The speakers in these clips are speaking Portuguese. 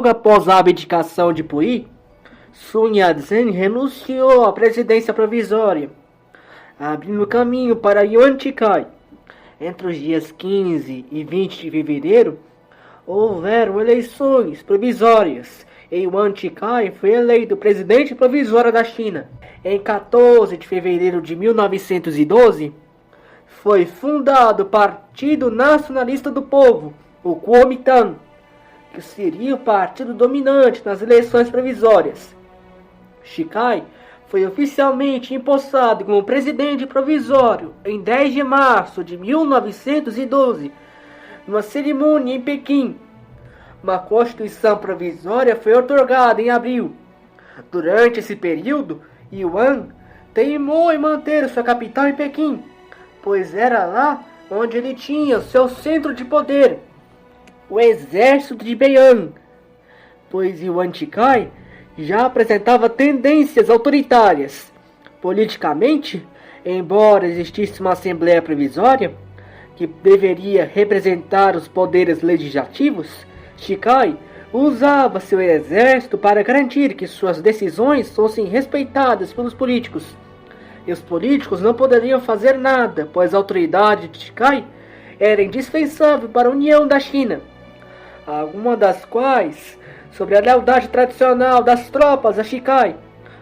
logo após a abdicação de Puyi, Sun Yat-sen renunciou à presidência provisória, abrindo caminho para Yuan Shikai. Entre os dias 15 e 20 de fevereiro, houveram eleições provisórias e Yuan Shikai foi eleito presidente provisório da China. Em 14 de fevereiro de 1912, foi fundado o Partido Nacionalista do Povo, o Kuomintang, que seria o partido dominante nas eleições provisórias. Shikai foi oficialmente empossado como presidente provisório em 10 de março de 1912, numa cerimônia em Pequim. Uma constituição provisória foi otorgada em abril. Durante esse período, Yuan teimou em manter sua capital em Pequim, pois era lá onde ele tinha seu centro de poder, o exército de Beiyang, pois Yuan Shikai já apresentava tendências autoritárias. Politicamente, embora existisse uma Assembleia Provisória, que deveria representar os poderes legislativos, Shikai usava seu exército para garantir que suas decisões fossem respeitadas pelos políticos. E os políticos não poderiam fazer nada, pois a autoridade de Shikai era indispensável para a união da China, algumas das quais sobre a lealdade tradicional das tropas a Shikai,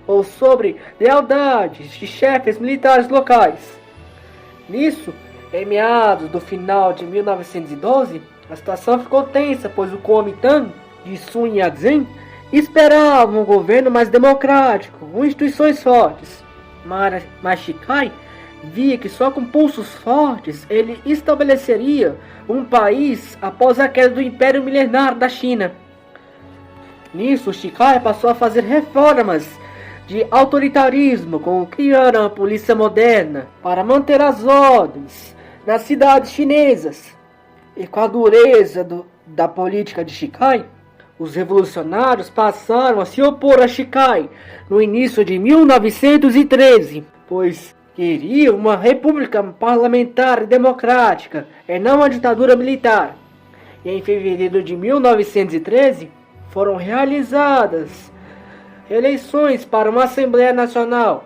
ou sobre lealdades de chefes militares locais. Nisso, em meados do final de 1912, a situação ficou tensa, pois o Kuomintang de Sun Yat-sen esperava um governo mais democrático, com instituições fortes. Mas Shikai via que só com pulsos fortes ele estabeleceria um país após a queda do Império Milenar da China. Nisso, Shikai passou a fazer reformas de autoritarismo, como criar uma polícia moderna para manter as ordens nas cidades chinesas. E com a dureza da política de Shikai, os revolucionários passaram a se opor a Shikai no início de 1913, pois queriam uma república parlamentar e democrática e não uma ditadura militar. E em fevereiro de 1913 foram realizadas eleições para uma Assembleia Nacional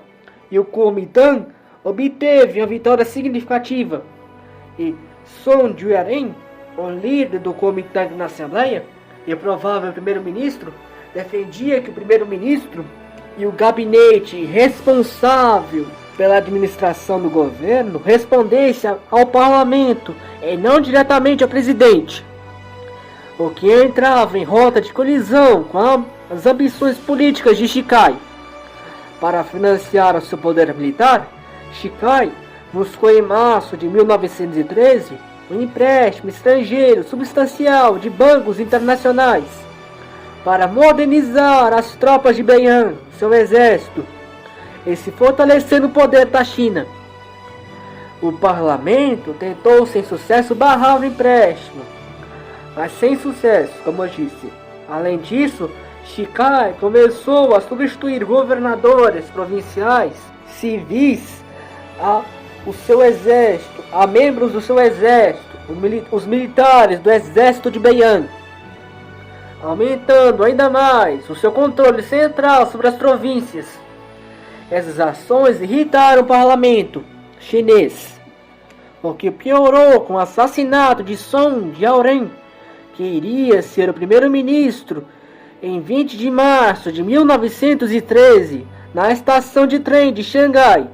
e o Kuomintang obteve uma vitória significativa. E Sun Juaren, o líder do Kuomintang na Assembleia e o provável primeiro-ministro, defendia que o primeiro-ministro e o gabinete responsável pela administração do governo respondesse ao parlamento e não diretamente ao presidente, o que entrava em rota de colisão com as ambições políticas de Shikai. Para financiar o seu poder militar, Shikai buscou em março de 1913 um empréstimo estrangeiro substancial de bancos internacionais para modernizar as tropas de Beiyang, seu exército, e se fortalecer no poder da China. O parlamento tentou sem sucesso barrar o empréstimo, mas sem sucesso, como eu disse. Além disso, Shikai começou a substituir governadores provinciais, civis, o seu exército, a membros do seu exército, os militares do exército de Beiyang, aumentando ainda mais o seu controle central sobre as províncias. Essas ações irritaram o parlamento chinês, o que piorou com o assassinato de Sun Jiaoren, que iria ser o primeiro-ministro em 20 de março de 1913, na estação de trem de Xangai.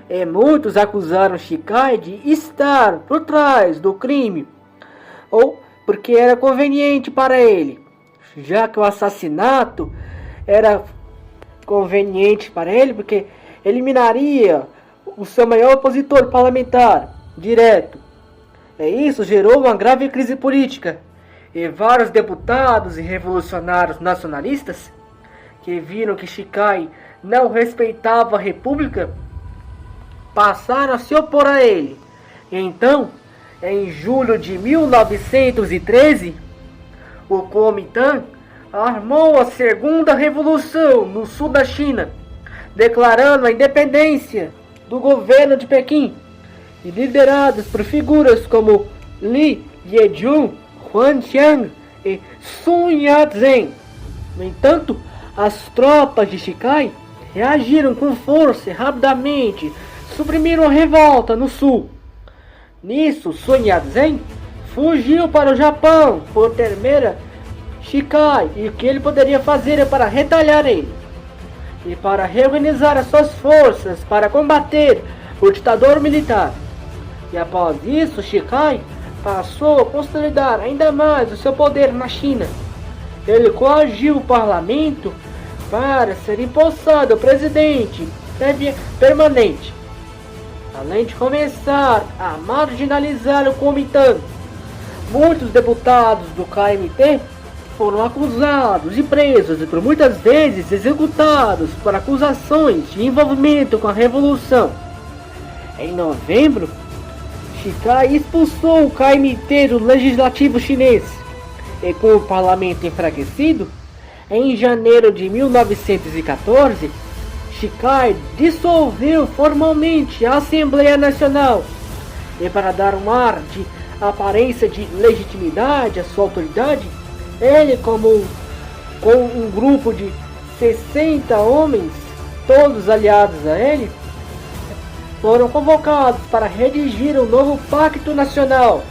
E muitos acusaram Shikai de estar por trás do crime, ou porque era conveniente para ele, já que o assassinato era conveniente para ele, porque eliminaria o seu maior opositor parlamentar direto. E isso gerou uma grave crise política, e vários deputados e revolucionários nacionalistas, que viram que Shikai não respeitava a república, passaram a se opor a ele. Então, em julho de 1913, o Kuomintang armou a segunda revolução no sul da China, declarando a independência do governo de Pequim, e liderados por figuras como Li Yejun, Huan Qiang e Sun Yat-sen. No entanto, as tropas de Shikai reagiram com força e rapidamente suprimiram a revolta no sul. Nisso, Sun Yat-sen fugiu para o Japão por temer Shikai, e o que ele poderia fazer para retalhar ele e para reorganizar as suas forças para combater o ditador militar. E após isso, Shikai passou a consolidar ainda mais o seu poder na China. Ele coagiu o parlamento para ser empossado presidente permanente, além de começar a marginalizar o Kuomintang. Muitos deputados do KMT foram acusados e presos e por muitas vezes executados por acusações de envolvimento com a revolução. Em novembro, Shikai expulsou o KMT do legislativo chinês, e com o parlamento enfraquecido, em janeiro de 1914, Shikai dissolveu formalmente a Assembleia Nacional, e para dar um ar de aparência de legitimidade à sua autoridade, ele, com um grupo de 60 homens, todos aliados a ele, foram convocados para redigir um novo Pacto Nacional,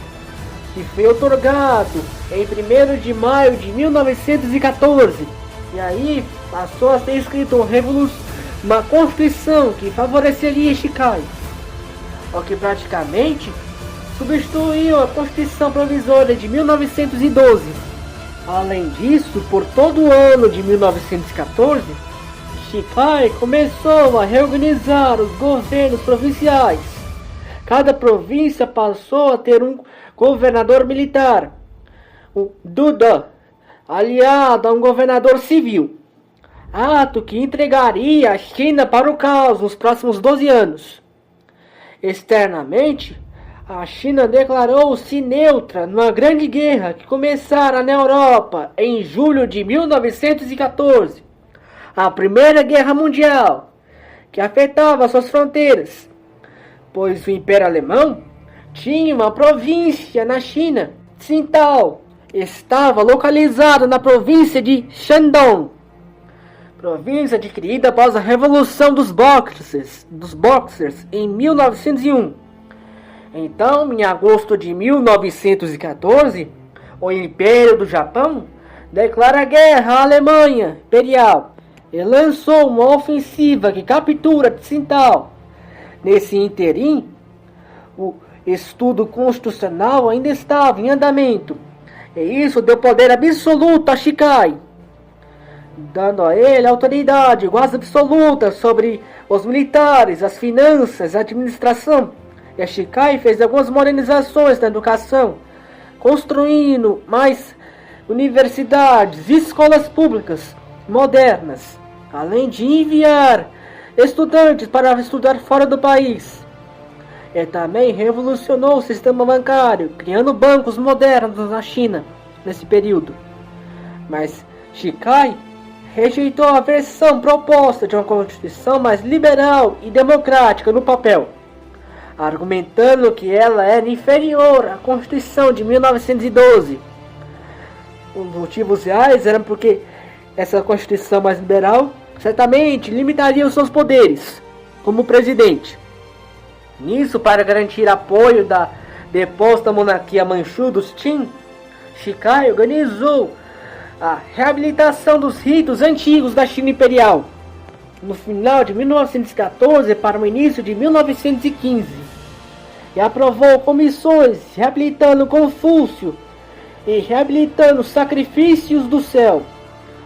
que foi otorgado em 1º de maio de 1914. E aí passou a ser escrito uma Constituição que favoreceria Shikai, o que praticamente substituiu a Constituição Provisória de 1912. Além disso, por todo o ano de 1914, Shikai começou a reorganizar os governos provinciais. Cada província passou a ter um governador militar, o Duda, aliado a um governador civil, ato que entregaria a China para o caos nos próximos 12 anos. Externamente, a China declarou-se neutra numa grande guerra que começara na Europa em julho de 1914, a Primeira Guerra Mundial, que afetava suas fronteiras, pois o Império Alemão tinha uma província na China, Tsingtao, estava localizado na província de Shandong, província adquirida após a Revolução dos Boxers em 1901. Então, em agosto de 1914, o Império do Japão declara guerra à Alemanha Imperial e lançou uma ofensiva que captura Tsingtao. Nesse interim, o estudo constitucional ainda estava em andamento, e isso deu poder absoluto a Shikai, dando a ele autoridade quase absoluta sobre os militares, as finanças, a administração. E a Shikai fez algumas modernizações na educação, construindo mais universidades e escolas públicas modernas, além de enviar estudantes para estudar fora do país. E também revolucionou o sistema bancário, criando bancos modernos na China nesse período. Mas Shikai rejeitou a versão proposta de uma constituição mais liberal e democrática no papel, argumentando que ela era inferior à Constituição de 1912. Os motivos reais eram porque essa Constituição mais liberal certamente limitaria os seus poderes como presidente. Nisso, para garantir apoio da deposta monarquia Manchu dos Qin, Shikai organizou a reabilitação dos ritos antigos da China Imperial no final de 1914 para o início de 1915, e aprovou comissões reabilitando Confúcio e reabilitando os sacrifícios do céu,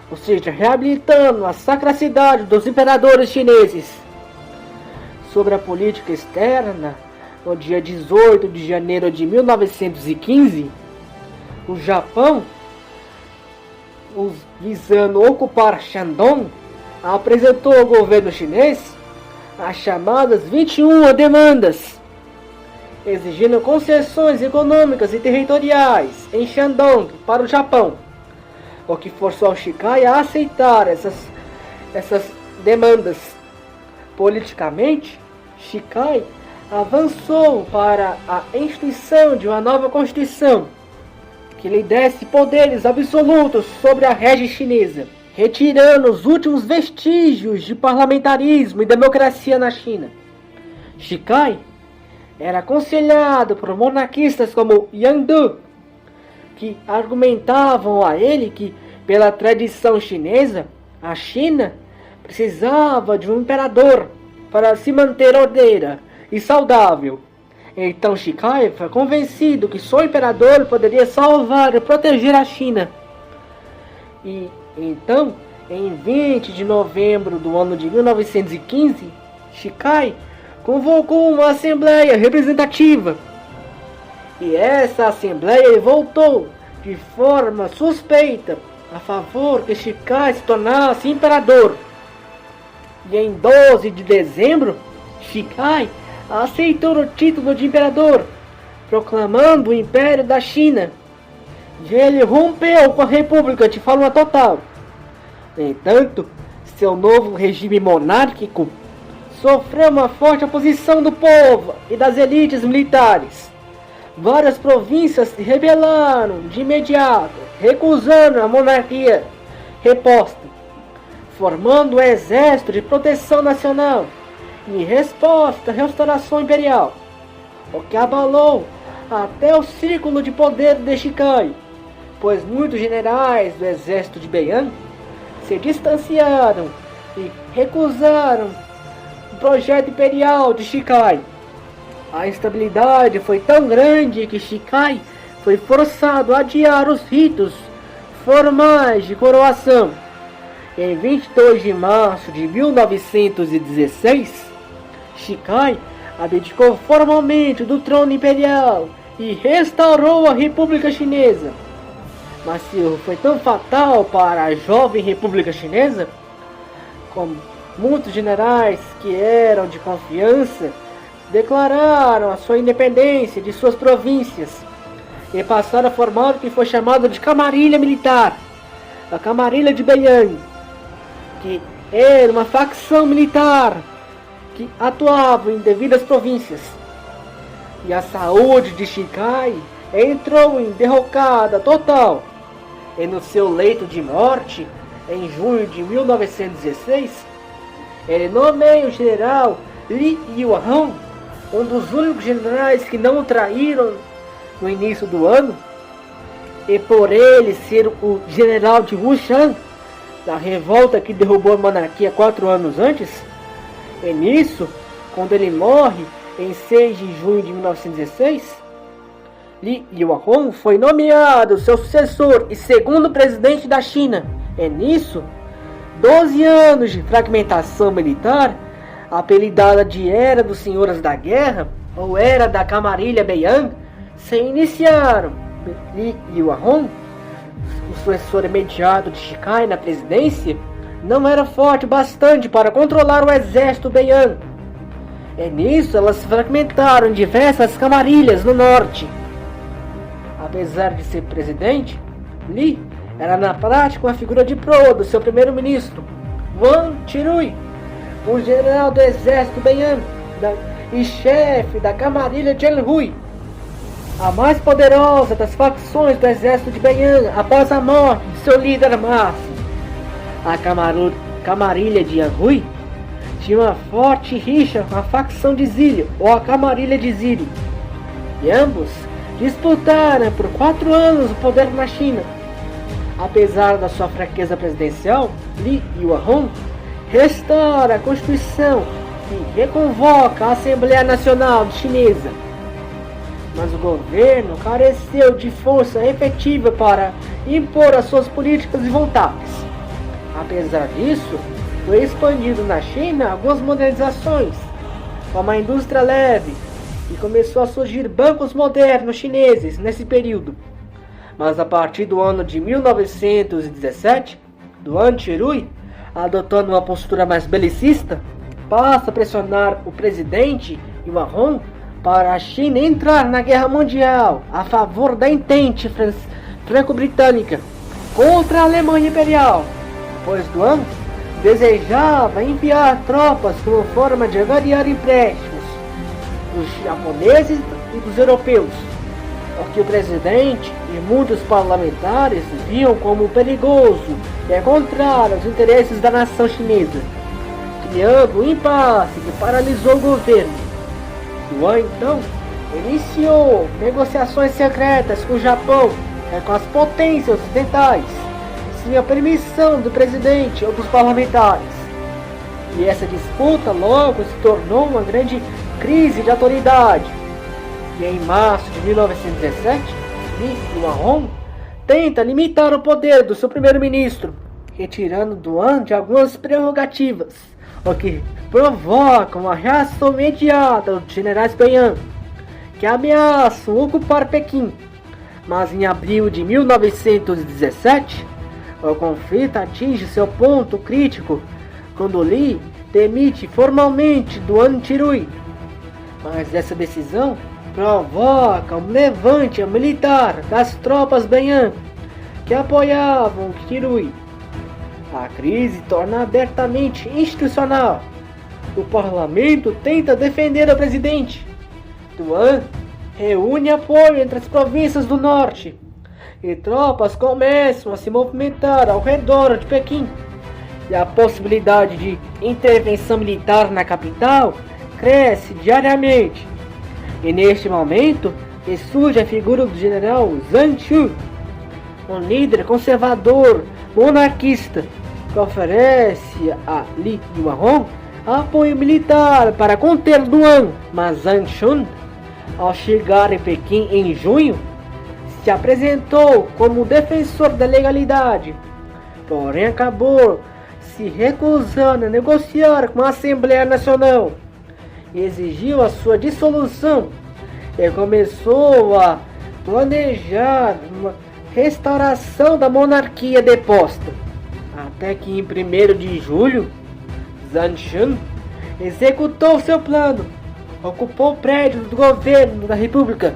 ou seja, reabilitando a sacracidade dos imperadores chineses. Sobre a política externa, no dia 18 de janeiro de 1915, o Japão, visando ocupar Shandong, apresentou ao governo chinês as chamadas 21 demandas, exigindo concessões econômicas e territoriais em Shandong para o Japão, o que forçou Shikai a aceitar essas demandas. Politicamente, Shikai avançou para a instituição de uma nova Constituição, que lhe desse poderes absolutos sobre a régime chinesa, retirando os últimos vestígios de parlamentarismo e democracia na China. Shikai era aconselhado por monarquistas como Yang Du, que argumentavam a ele que, pela tradição chinesa, a China precisava de um imperador para se manter ordeira e saudável. Então Shikai foi convencido que só o imperador poderia salvar e proteger a China. E então, em 20 de novembro do ano de 1915, Shikai convocou uma assembleia representativa. E essa assembleia votou de forma suspeita a favor que Shikai se tornasse imperador. E em 12 de dezembro, Shikai aceitou o título de imperador, proclamando o Império da China. E ele rompeu com a República de forma total. No entanto, seu novo regime monárquico sofreu uma forte oposição do povo e das elites militares. Várias províncias se rebelaram de imediato, recusando a monarquia reposta, formando o Exército de Proteção Nacional em resposta à restauração imperial, o que abalou até o círculo de poder de Shikai, pois muitos generais do exército de Beiyang se distanciaram e recusaram o projeto imperial de Shikai. A instabilidade foi tão grande que Shikai foi forçado a adiar os ritos formais de coroação. Em 22 de março de 1916, Shikai abdicou formalmente do trono imperial e restaurou a República Chinesa. Mas isso foi tão fatal para a jovem República Chinesa, como muitos generais que eram de confiança declararam a sua independência de suas províncias e passaram a formar o que foi chamado de Camarilha Militar, a Camarilha de Beiyang, que era uma facção militar que atuava em devidas províncias. E a saúde de Shikai entrou em derrocada total. E no seu leito de morte, em junho de 1916, ele nomeia o general Li Yuanhong, um dos únicos generais que não o traíram no início do ano, e por ele ser o general de Wuhan, da revolta que derrubou a monarquia 4 anos antes. E nisso, quando ele morre em 6 de junho de 1916, Li Yuanhong foi nomeado seu sucessor e segundo presidente da China. E nisso, 12 anos de fragmentação militar, apelidada de Era dos Senhores da Guerra, ou Era da Camarilha Beiyang, se iniciaram. Li Yuanhong, o sucessor imediato de Shikai na presidência, não era forte bastante para controlar o exército Beiyang. E nisso elas se fragmentaram em diversas camarilhas no norte. Apesar de ser presidente, Li era na prática a figura de proa do seu primeiro-ministro, Wang Qirui, um general do exército Beiyang e chefe da camarilha Zhenhui, a mais poderosa das facções do exército de Beiyang após a morte de seu líder máximo. A camarilha de Yanhui tinha uma forte rixa com a facção de Zilio, ou a camarilha de Zilio, e ambos disputaram por 4 anos o poder na China. Apesar da sua fraqueza presidencial, Li Yuanhong restaura a Constituição e reconvoca a Assembleia Nacional Chinesa. Mas o governo careceu de força efetiva para impor as suas políticas e vontades. Apesar disso, foi expandido na China algumas modernizações, como a indústria leve, e começou a surgir bancos modernos chineses nesse período. Mas a partir do ano de 1917, Wang Qirui, adotando uma postura mais belicista, passa a pressionar o presidente Yuanhong para a China entrar na Guerra Mundial a favor da Entente Franco-Britânica contra a Alemanha Imperial, pois Wang desejava enviar tropas como forma de angariar empréstimos dos japoneses e dos europeus. o que o presidente e muitos parlamentares viam como perigoso e contrário aos interesses da nação chinesa, criando um impasse que paralisou o governo. Yuan, então, iniciou negociações secretas com o Japão e com as potências ocidentais, sem a permissão do presidente ou dos parlamentares. E essa disputa logo se tornou uma grande crise de autoridade. E em março de 1917, Li Yuanhong tenta limitar o poder do seu primeiro-ministro, retirando Duan de algumas prerrogativas, o que provoca uma reação imediata dos generais Beiyang, que ameaçam ocupar Pequim. Mas em abril de 1917, o conflito atinge seu ponto crítico quando Li demite formalmente Duan Chirui. Mas essa decisão provoca um levante militar das tropas Beiyang que apoiavam Chirui. A crise torna abertamente institucional. O parlamento tenta defender o presidente. Duan reúne apoio entre as províncias do norte e tropas começam a se movimentar ao redor de Pequim. E a possibilidade de intervenção militar na capital cresce diariamente. E neste momento surge a figura do general Zhang Chu, um líder conservador monarquista que oferece a Li Yuanhong apoio militar para conter Duan. Mas Zhang Chun, ao chegar em Pequim em junho, se apresentou como defensor da legalidade, porém acabou se recusando a negociar com a Assembleia Nacional, exigiu a sua dissolução e começou a planejar uma restauração da monarquia deposta. Até que em 1º de julho, Zhang Chun executou seu plano, ocupou prédios do governo da República,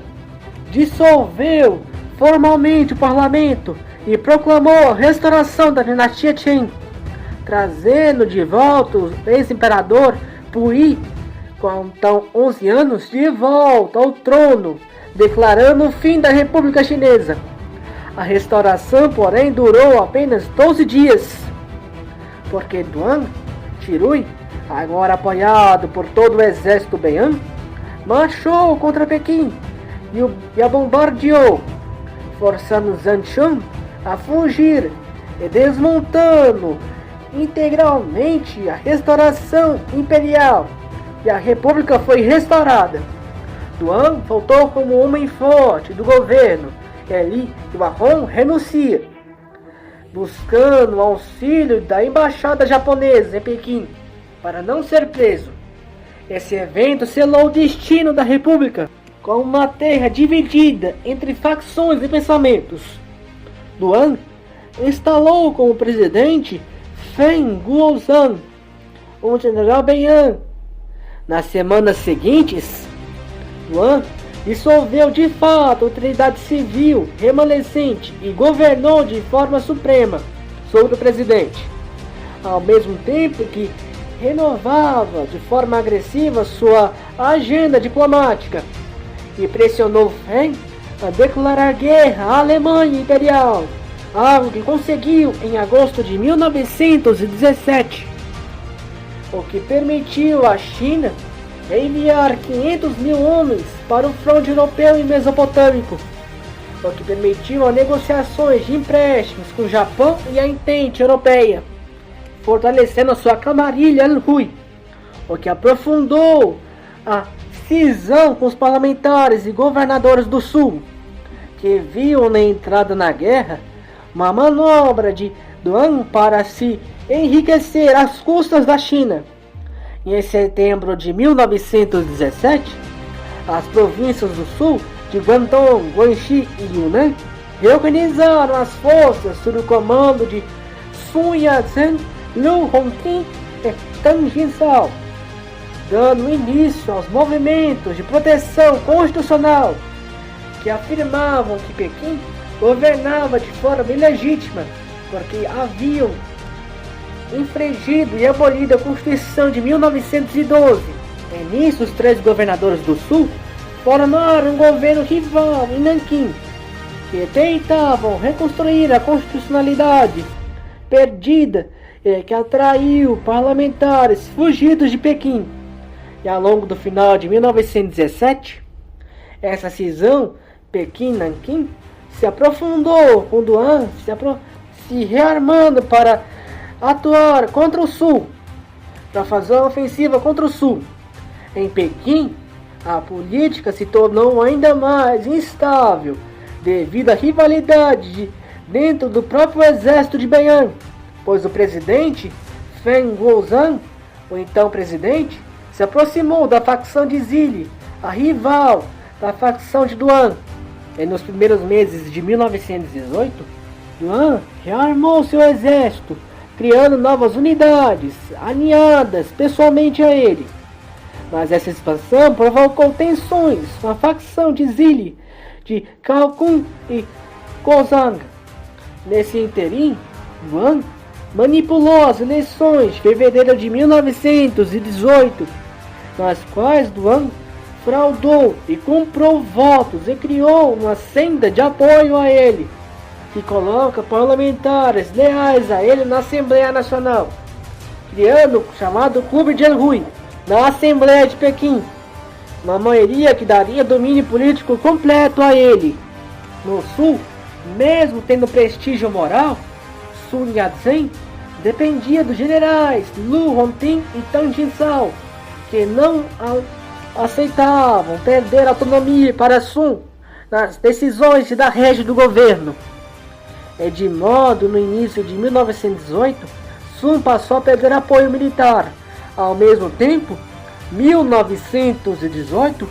dissolveu formalmente o parlamento e proclamou a restauração da dinastia Qing, trazendo de volta o ex-imperador Puyi, com então 11 anos, de volta ao trono, declarando o fim da República Chinesa. A restauração, porém, durou apenas 12 dias, porque Duan Chirui, agora apoiado por todo o exército Beiyang, marchou contra Pequim e a bombardeou, forçando Zhang Chun a fugir e desmontando integralmente a restauração imperial, e a república foi restaurada. Duan voltou como homem forte do governo e Li Yuanhong renuncia, buscando o auxílio da embaixada japonesa em Pequim para não ser preso. Esse evento selou o destino da república com uma terra dividida entre facções e pensamentos. Duan instalou como presidente Feng Guozhan, um general Beiyang. Nas semanas seguintes, Duan dissolveu de fato a autoridade civil remanescente e governou de forma suprema sobre o presidente, ao mesmo tempo que renovava de forma agressiva sua agenda diplomática e pressionou Feng a declarar guerra à Alemanha Imperial, algo que conseguiu em agosto de 1917, o que permitiu à China enviar 500 mil homens para o fronte europeu e mesopotâmico, o que permitiu as negociações de empréstimos com o Japão e a Entente Europeia, fortalecendo a sua camarilha Anhui, o que aprofundou a cisão com os parlamentares e governadores do Sul, que viam na entrada na guerra uma manobra de Duan para se enriquecer às custas da China. E em setembro de 1917, as províncias do Sul de Guangdong, Guangxi e Yunnan reorganizaram as forças sob o comando de Sun Yat-sen, Liu Hongqin e Tang Jinsao, dando início aos movimentos de proteção constitucional que afirmavam que Pequim governava de forma ilegítima porque haviam infringido e abolido a Constituição de 1912. E nisso, os 3 governadores do Sul formaram um governo rival em Nanquim, que tentavam reconstruir a constitucionalidade perdida e que atraiu parlamentares fugidos de Pequim. E ao longo do final de 1917, essa cisão Pequim-Nanquim se aprofundou com Duan se rearmando para atuar contra o Sul, para fazer uma ofensiva contra o Sul. Em Pequim, a política se tornou ainda mais instável devido à rivalidade dentro do próprio exército de Beiyang, pois o presidente Feng Guozhan, o então presidente, se aproximou da facção de Zili, a rival da facção de Duan. E nos primeiros meses de 1918, Duan rearmou seu exército, criando novas unidades, alinhadas pessoalmente a ele. Mas essa expansão provocou tensões com a facção de Zili, de Cao Kun e Kozang. Nesse interim, Duan manipulou as eleições de fevereiro de 1918, nas quais Duan fraudou e comprou votos e criou uma senda de apoio a ele, que coloca parlamentares leais a ele na Assembleia Nacional, criando o chamado Clube de Anhui na Assembleia de Pequim, uma maioria que daria domínio político completo a ele. No Sul, mesmo tendo prestígio moral, Sun Yat-sen dependia dos generais Lu Hontin e Tang Jinsao, que não aceitavam perder autonomia para Sun nas decisões da régia do governo. E de modo, no início de 1918, Sun passou a perder apoio militar. Ao mesmo tempo, 1918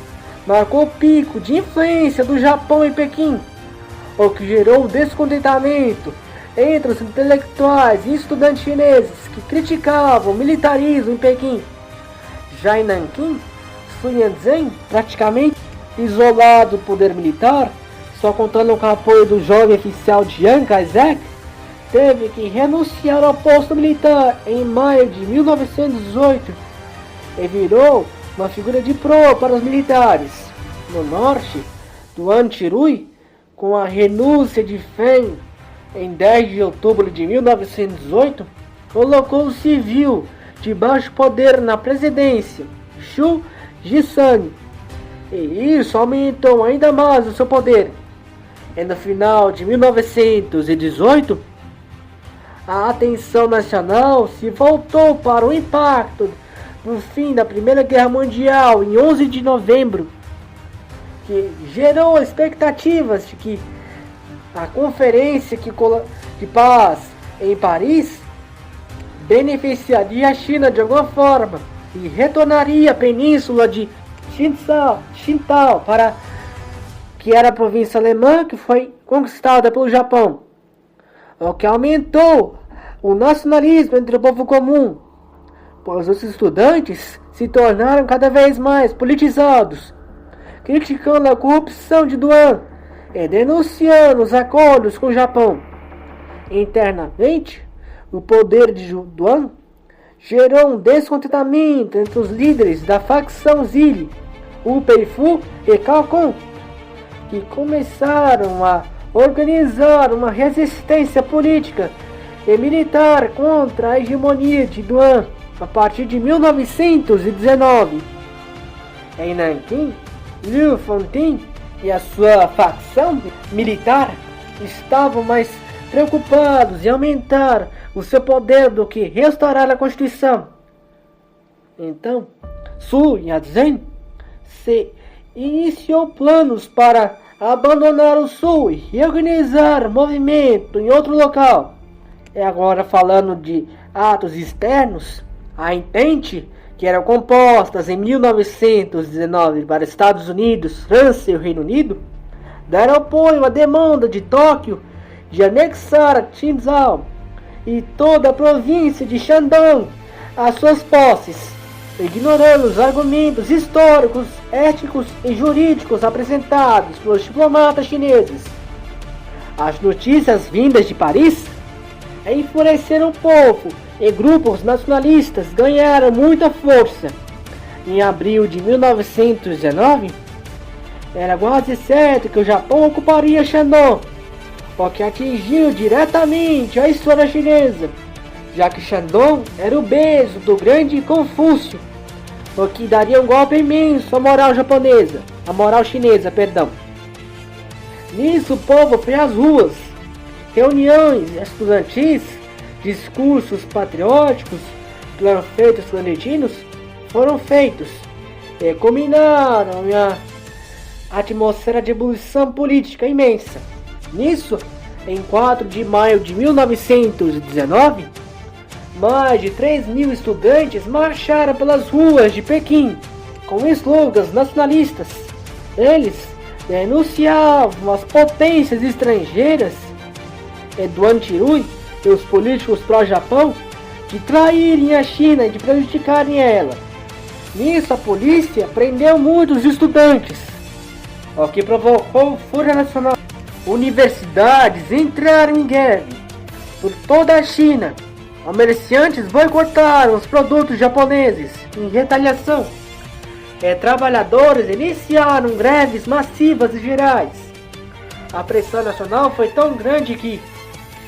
marcou o pico de influência do Japão em Pequim, o que gerou descontentamento entre os intelectuais e estudantes chineses que criticavam o militarismo em Pequim. Já em Nanquim, Sun Yat-sen, praticamente isolado do poder militar, só contando com o apoio do jovem oficial Chiang Kai-shek, teve que renunciar ao posto militar em maio de 1918 e virou uma figura de proa para os militares. No norte, Duan Chirui, com a renúncia de Feng em 10 de outubro de 1918, colocou o civil de baixo poder na presidência, Xu Zhisan, e isso aumentou ainda mais o seu poder. E no final de 1918, a atenção nacional se voltou para o impacto do fim da Primeira Guerra Mundial em 11 de novembro, que gerou expectativas de que a conferência de paz em Paris beneficiaria a China de alguma forma e retornaria a península de Xinjiang para que era a província alemã que foi conquistada pelo Japão, o que aumentou o nacionalismo entre o povo comum, pois os estudantes se tornaram cada vez mais politizados, criticando a corrupção de Duan e denunciando os acordos com o Japão. Internamente, o poder de Duan gerou um descontentamento entre os líderes da facção Zili, Wu Peifu e Cao Kun, que começaram a organizar uma resistência política e militar contra a hegemonia de Duan a partir de 1919. Em Nanquim, Liu Fontin e a sua facção militar estavam mais preocupados em aumentar o seu poder do que restaurar a Constituição. Então, Sun Yat-sen se iniciou planos para abandonar o Sul e reorganizar o movimento em outro local. E agora, falando de atos externos, a Entente, que eram compostas em 1919 para Estados Unidos, França e o Reino Unido, deram apoio à demanda de Tóquio de anexar Xinjiang e toda a província de Shandong às suas posses, ignorando os argumentos históricos, éticos e jurídicos apresentados pelos diplomatas chineses. As notícias vindas de Paris enfureceram o povo e grupos nacionalistas ganharam muita força. Em abril de 1919, Era quase certo que o Japão ocuparia Shandong, o que atingiu diretamente a história chinesa, já que Shandong era o berço do grande Confúcio, o que daria um golpe imenso à moral chinesa, perdão. Nisso o povo foi às ruas, reuniões estudantis, discursos patrióticos, panfletos clandestinos foram feitos e culminaram a atmosfera de ebulição política imensa. Nisso, em 4 de maio de 1919, mais de 3.000 estudantes marcharam pelas ruas de Pequim com slogans nacionalistas. Eles denunciavam as potências estrangeiras e do Antirui e os políticos pró-Japão de traírem a China e de prejudicarem ela. Nisso a polícia prendeu muitos estudantes, o que provocou fúria nacional. Universidades entraram em greve por toda a China. Comerciantes boicotaram os produtos japoneses em retaliação. Trabalhadores iniciaram greves massivas e gerais. A pressão nacional foi tão grande que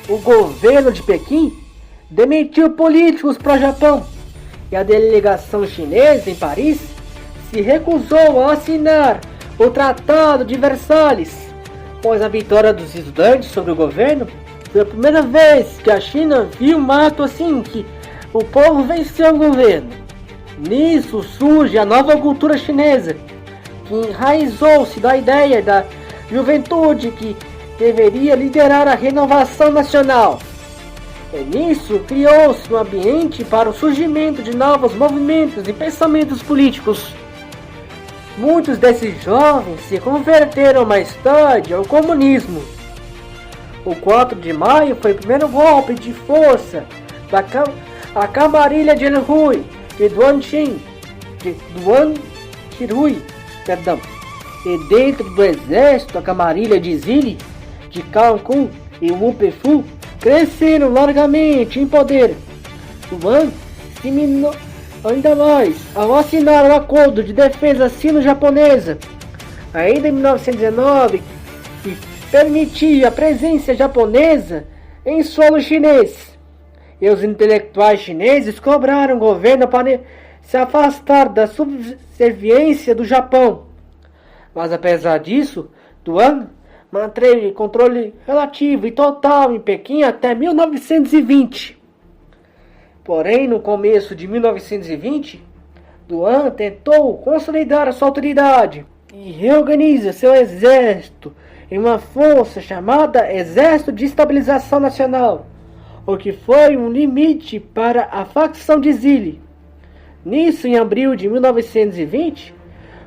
o governo de Pequim demitiu políticos pró-Japão e a delegação chinesa em Paris se recusou a assinar o Tratado de Versalhes. Após a vitória dos estudantes sobre o governo, foi a primeira vez que a China viu um ato assim, que o povo venceu o governo. Nisso surge a nova cultura chinesa, que enraizou-se da ideia da juventude que deveria liderar a renovação nacional. E nisso criou-se um ambiente para o surgimento de novos movimentos e pensamentos políticos. Muitos desses jovens se converteram mais tarde ao comunismo. O 4 de maio foi o primeiro golpe de força da camarilha de Anhui, de Duan Qirui, e dentro do exército a camarilha de Zili, de Cao Kun e Wu Peifu cresceram largamente em poder. Duan se minou ainda mais ao assinar o Acordo de Defesa Sino-Japonesa, ainda em 1919, que permitia a presença japonesa em solo chinês. E os intelectuais chineses cobraram o governo para se afastar da subserviência do Japão. Mas apesar disso, Duan manteve controle relativo e total em Pequim até 1920. Porém, no começo de 1920, Duan tentou consolidar a sua autoridade e reorganiza seu exército em uma força chamada Exército de Estabilização Nacional, o que foi um limite para a facção de Zili. Nisso, em abril de 1920,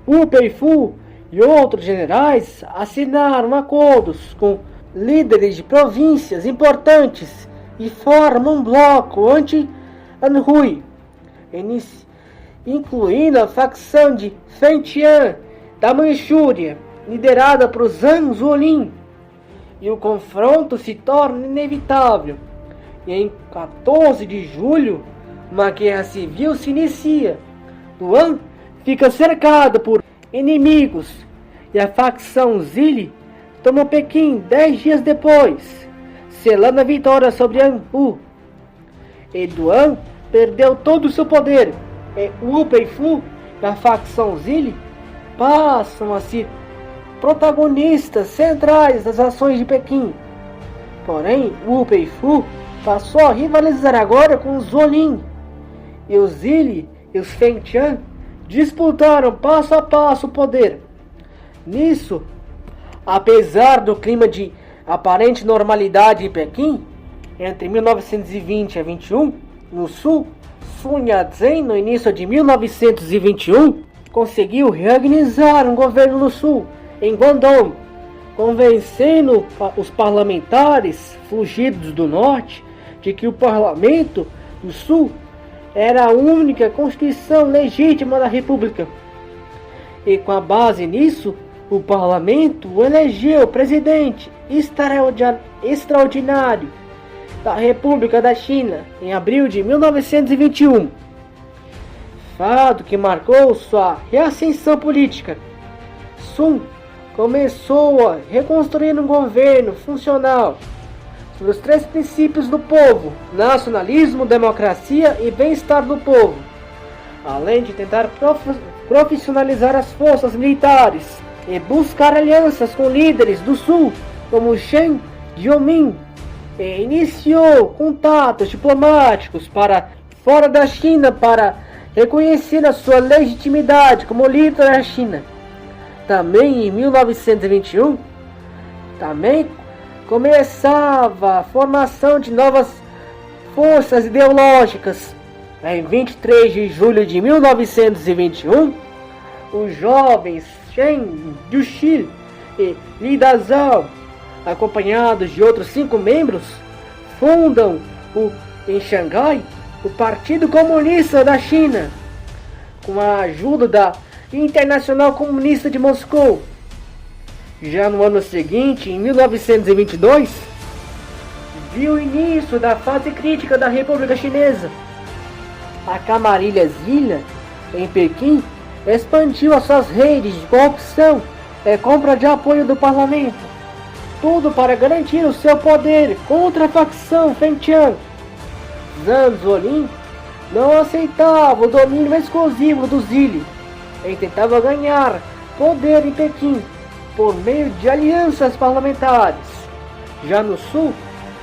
Wu Peifu e outros generais assinaram acordos com líderes de províncias importantes e formam um bloco anti-Anhui, incluindo a facção de Fengtian da Manchúria, liderada por Zhang Zuolin, e o confronto se torna inevitável. E em 14 de julho, uma guerra civil se inicia. Duan fica cercado por inimigos e a facção Zili toma Pequim 10 dias depois, selando a vitória sobre Anhui. E Duan perdeu todo o seu poder. E Wu Peifu e a facção Zili passam a ser protagonistas centrais das ações de Pequim. Porém, Wu Peifu passou a rivalizar agora com os Zuolin, e os Zili e os Fengtian disputaram passo a passo o poder. Nisso, apesar do clima de aparente normalidade em Pequim, entre 1920 e 21, no sul, Sun Yat-sen, no início de 1921, conseguiu reorganizar um governo no sul, em Guangdong, convencendo os parlamentares fugidos do norte de que o parlamento do sul era a única constituição legítima da república. E com a base nisso, o parlamento elegeu o presidente extraordinário da República da China em abril de 1921, fato que marcou sua reascensão política. Sun começou a reconstruir um governo funcional sobre os 3 princípios do povo: nacionalismo, democracia e bem-estar do povo, além de tentar profissionalizar as forças militares e buscar alianças com líderes do Sul, como Chen Jiaoming, e iniciou contatos diplomáticos para fora da China para reconhecer a sua legitimidade como líder da China. Também em 1921, começava a formação de novas forças ideológicas. Em 23 de julho de 1921, os jovens Chen Yuxi e Li Dazhao, acompanhados de outros 5 membros, fundam em Xangai o Partido Comunista da China, com a ajuda da Internacional Comunista de Moscou. Já no ano seguinte, em 1922, viu o início da fase crítica da República Chinesa. A camarilha Zilha, em Pequim, expandiu as suas redes de corrupção e compra de apoio do parlamento, tudo para garantir o seu poder contra a facção Fengtian. Zhang Zuolin não aceitava o domínio exclusivo do Zili e tentava ganhar poder em Pequim por meio de alianças parlamentares. Já no Sul,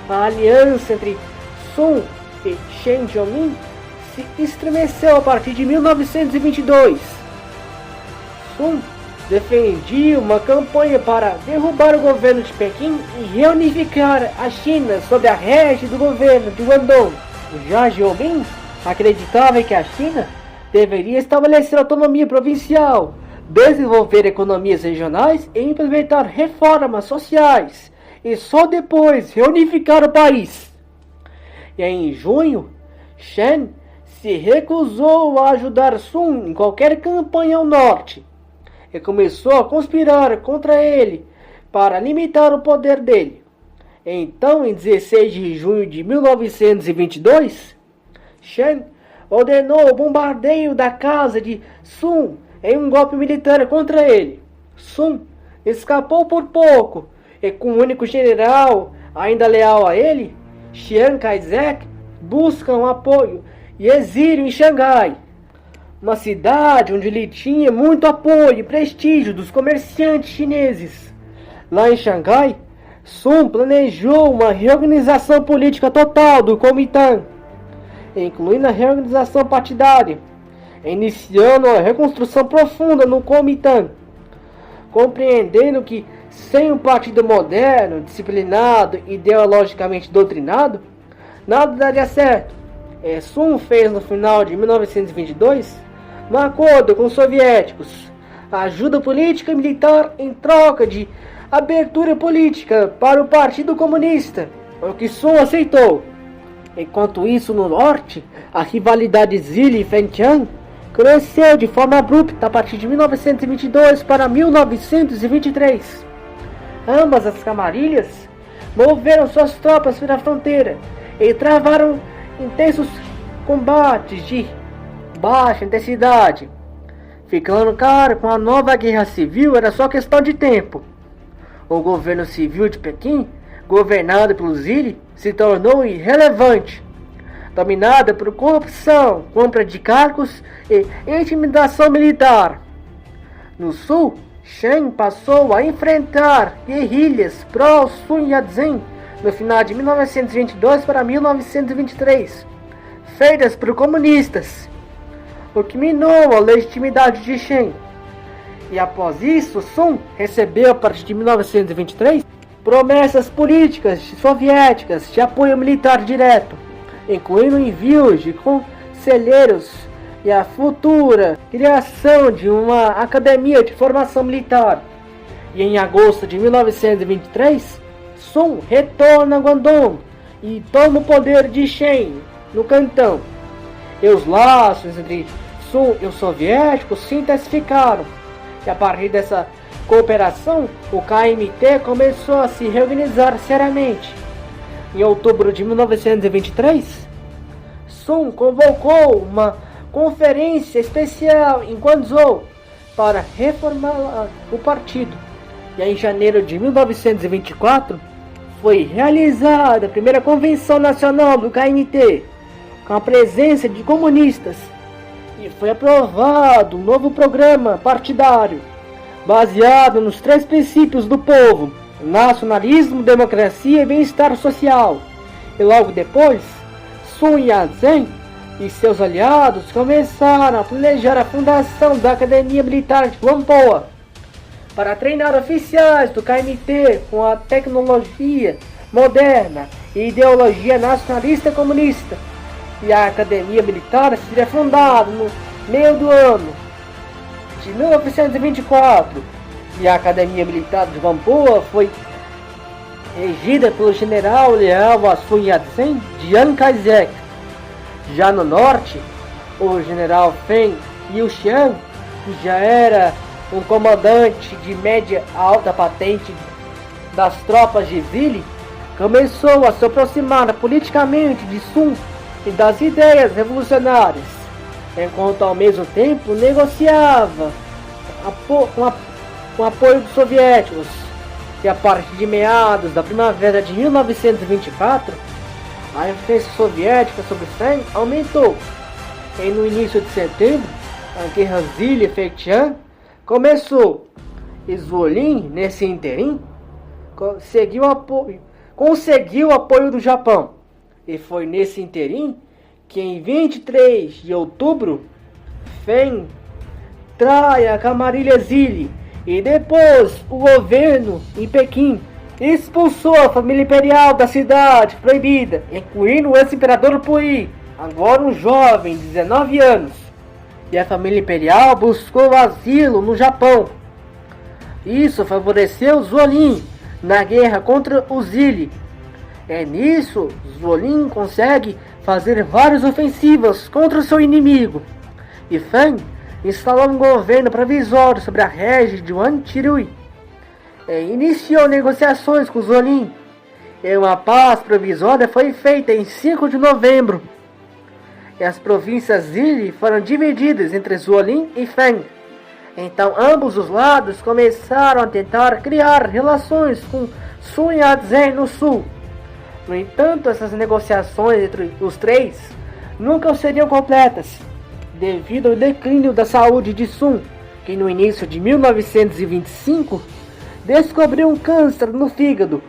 a aliança entre Sun e Chen Jiaoming se estremeceu a partir de 1922. Sun defendia uma campanha para derrubar o governo de Pequim e reunificar a China sob a régide do governo de Guangdong. Já Jiaoming acreditava que a China deveria estabelecer autonomia provincial, desenvolver economias regionais e implementar reformas sociais, e só depois reunificar o país. E em junho, Chen se recusou a ajudar Sun em qualquer campanha ao norte e começou a conspirar contra ele para limitar o poder dele. Então, em 16 de junho de 1922, Chen ordenou o bombardeio da casa de Sun em um golpe militar contra ele. Sun escapou por pouco e, com o único general ainda leal a ele, Chiang Kai-shek, buscam apoio e exílio em Xangai, uma cidade onde ele tinha muito apoio e prestígio dos comerciantes chineses. Lá em Xangai, Sun planejou uma reorganização política total do Kuomintang, incluindo a reorganização partidária, iniciando a reconstrução profunda no Kuomintang, compreendendo que sem um partido moderno, disciplinado e ideologicamente doutrinado, nada daria certo. Sun fez no final de 1922 um acordo com os soviéticos, ajuda política e militar em troca de abertura política para o Partido Comunista, o que Sun aceitou. Enquanto isso, no norte, a rivalidade Zili e Fengtian cresceu de forma abrupta a partir de 1922 para 1923. Ambas as camarilhas moveram suas tropas pela fronteira e travaram intensos combates de baixa intensidade. Ficando claro que uma nova guerra civil era só questão de tempo. O governo civil de Pequim, governado pelo Zili, se tornou irrelevante, dominada por corrupção, compra de cargos e intimidação militar. No sul, Chen passou a enfrentar guerrilhas pró-Sun Yat-sen no final de 1922 para 1923, feitas por comunistas, o que minou a legitimidade de Chen. E após isso, Sun recebeu, a partir de 1923, promessas políticas soviéticas de apoio militar direto, incluindo envios de conselheiros e a futura criação de uma academia de formação militar. E em agosto de 1923, Sun retorna a Guangdong e toma o poder de Chen no Cantão. E os laços entre Sun e os soviéticos se intensificaram. E a partir dessa cooperação, o KMT começou a se reorganizar seriamente. Em outubro de 1923, Sun convocou uma conferência especial em Guangzhou para reformar o partido, E aí, em janeiro de 1924, foi realizada a primeira Convenção Nacional do KMT, com a presença de comunistas, e foi aprovado um novo programa partidário, baseado nos 3 princípios do povo: nacionalismo, democracia e bem-estar social. E logo depois, Sun Yat-sen e seus aliados começaram a planejar a fundação da Academia Militar de Whampoa, para treinar oficiais do KMT com a tecnologia moderna e ideologia nacionalista comunista. E a Academia Militar seria fundada no meio do ano de 1924. E a Academia Militar de Whampoa foi regida pelo general leal a Sun Yat-sen, Chiang Kai-shek. Já no norte, o general Feng Yuxiang, que já era um comandante de média alta patente das tropas de Zili, começou a se aproximar politicamente de Sun e das ideias revolucionárias, enquanto ao mesmo tempo negociava com apoio dos soviéticos. E a partir de meados da primavera de 1924, a influência soviética sobre Feng aumentou. E no início de setembro, a guerra Zili-Feitian começou. E Zhuolin, nesse interim, conseguiu o apoio do Japão. E foi nesse interim que em 23 de outubro, Feng trai a camarilha Zili, e depois o governo em Pequim expulsou a família imperial da cidade proibida, incluindo o ex-imperador Puyi, agora um jovem de 19 anos. E a família imperial buscou asilo no Japão. Isso favoreceu Zhuolin na guerra contra os Zili. É nisso, Zhuolin consegue fazer várias ofensivas contra o seu inimigo. E Feng instalou um governo provisório sobre a região de Wanchirui. Iniciou negociações com Zhuolin. E uma paz provisória foi feita em 5 de novembro. E as províncias Zili foram divididas entre Zhuolin e Feng. Então ambos os lados começaram a tentar criar relações com Sun Yat-sen no sul. No entanto, essas negociações entre os três nunca seriam completas, devido ao declínio da saúde de Sun, que no início de 1925 descobriu um câncer no fígado.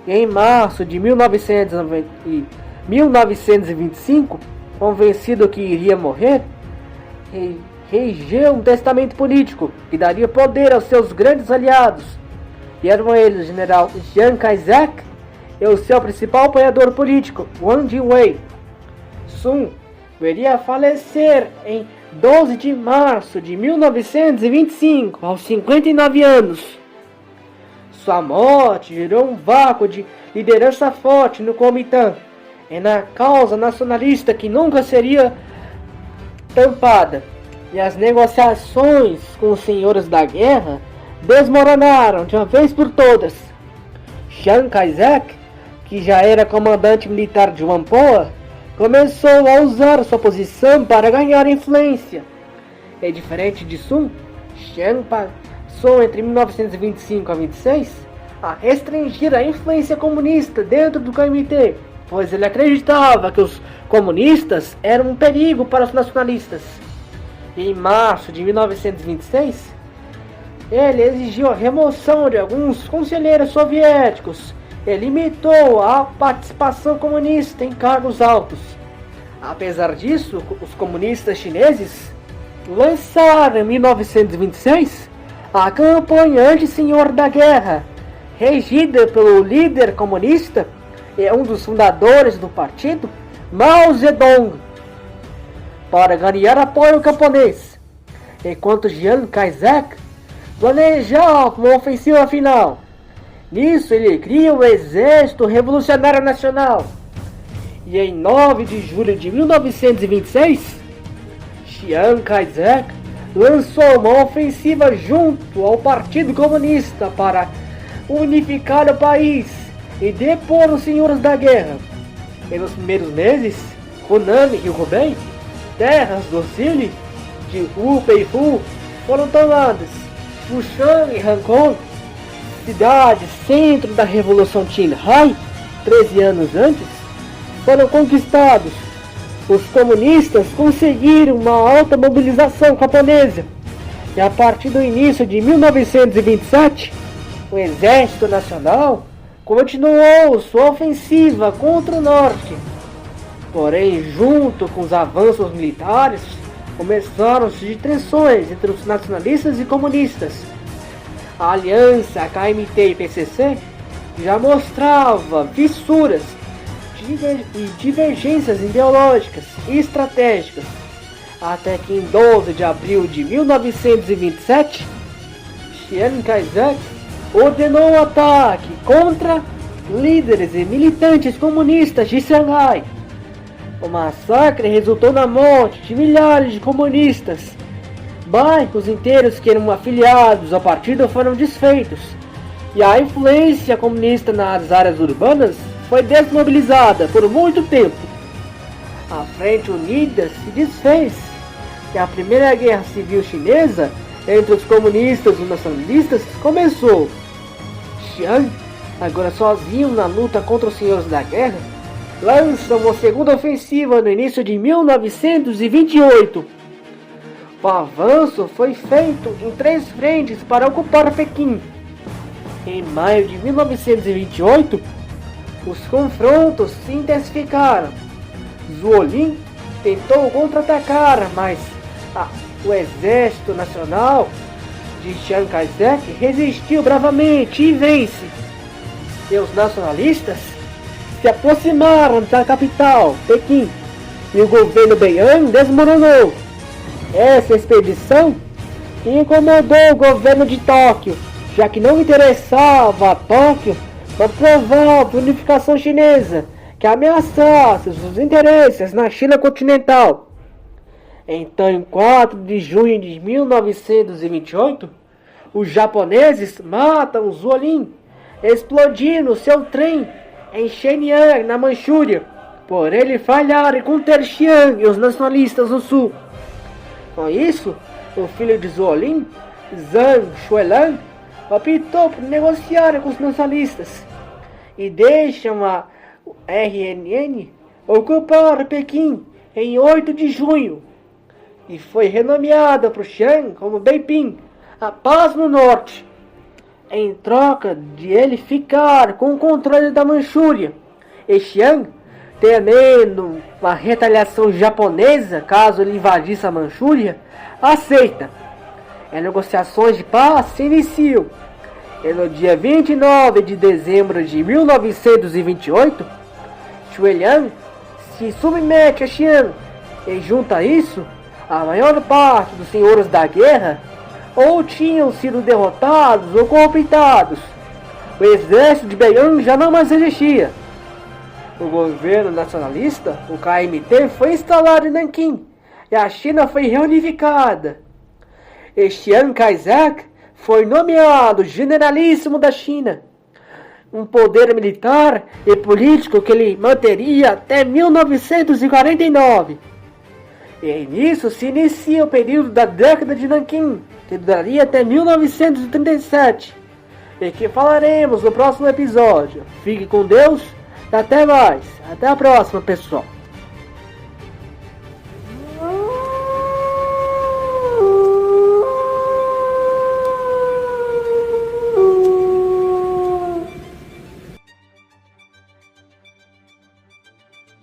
E em março de 1925, convencido que iria morrer, redigeu um testamento político que daria poder aos seus grandes aliados. E eram eles o general Chiang Kai-shek e o seu principal apoiador político, Wang Jingwei. Sun viria a falecer em 12 de março de 1925, aos 59 anos. Sua morte gerou um vácuo de liderança forte no Kuomintang e na causa nacionalista que nunca seria tampada. E as negociações com os senhores da guerra desmoronaram de uma vez por todas. Chiang Kai-shek, que já era comandante militar de Whampoa, começou a usar sua posição para ganhar influência. E diferente de Sun, Chiang passou entre 1925 a 26 a restringir a influência comunista dentro do KMT, pois ele acreditava que os comunistas eram um perigo para os nacionalistas. E em março de 1926, ele exigiu a remoção de alguns conselheiros soviéticos e limitou a participação comunista em cargos altos. Apesar disso, os comunistas chineses lançaram em 1926 a campanha anti-senhor da guerra, regida pelo líder comunista e um dos fundadores do partido, Mao Zedong, para ganhar apoio camponês, enquanto Chiang Kai-shek planejava uma ofensiva final. Nisso ele cria o Exército Revolucionário Nacional. E em 9 de julho de 1926, Chiang Kai-shek lançou uma ofensiva junto ao Partido Comunista para unificar o país e depor os senhores da guerra. E nos primeiros meses, Hunan e Hubei, terras do Zili, de Wu Peifu, foram tomadas. Fushan e Hankong cidade, centro da Revolução Qinghai, 13 anos antes, foram conquistados. Os comunistas conseguiram uma alta mobilização japonesa e a partir do início de 1927, o Exército Nacional continuou sua ofensiva contra o norte. Porém, junto com os avanços militares, começaram a surgir tensões entre os nacionalistas e comunistas. A aliança KMT e PCC já mostrava fissuras e divergências ideológicas e estratégicas, até que em 12 de abril de 1927, Chiang Kai-shek ordenou o ataque contra líderes e militantes comunistas de Xangai. O massacre resultou na morte de milhares de comunistas. Bairros inteiros que eram afiliados ao partido foram desfeitos, e a influência comunista nas áreas urbanas foi desmobilizada por muito tempo. A Frente Unida se desfez, e a Primeira Guerra Civil Chinesa entre os comunistas e os nacionalistas começou. Chiang, agora sozinho na luta contra os senhores da guerra, lança uma segunda ofensiva no início de 1928. O avanço foi feito em 3 frentes para ocupar Pequim. Em maio de 1928, os confrontos se intensificaram. Zhuo Lin tentou contra-atacar, mas o Exército Nacional de Chiang Kai-shek resistiu bravamente e vence. E os nacionalistas se aproximaram da capital, Pequim, e o governo Beiyang desmoronou. Essa expedição incomodou o governo de Tóquio, já que não interessava a Tóquio uma provável unificação chinesa que ameaçasse os interesses na China continental. Então, em 4 de junho de 1928, os japoneses matam Zhuo Lin, explodindo seu trem em Shenyang, na Manchúria, por ele falhar em conter Chiang e os nacionalistas do sul. Com isso, o filho de Zhuo Lin, Zhang Xuelan, optou por negociar com os nacionalistas e deixam a RNN ocupar Pequim em 8 de junho e foi renomeada por Chiang como Beiping, a paz no norte, em troca de ele ficar com o controle da Manchúria. E Chiang, temendo uma retaliação japonesa caso ele invadisse a Manchúria, aceita. As negociações de paz se iniciam. E no dia 29 de dezembro de 1928, Xueliang se submete a Chiang, e junto a isso, a maior parte dos senhores da guerra ou tinham sido derrotados ou cooptados. O exército de Beiyang já não mais existia. O governo nacionalista, o KMT, foi instalado em Nanquim e a China foi reunificada. E Chiang Kai-shek foi nomeado generalíssimo da China, um poder militar e político que ele manteria até 1949. E nisso se inicia o período da década de Nanquim, que duraria até 1937, e que falaremos no próximo episódio. Fique com Deus e até mais. Até a próxima, pessoal.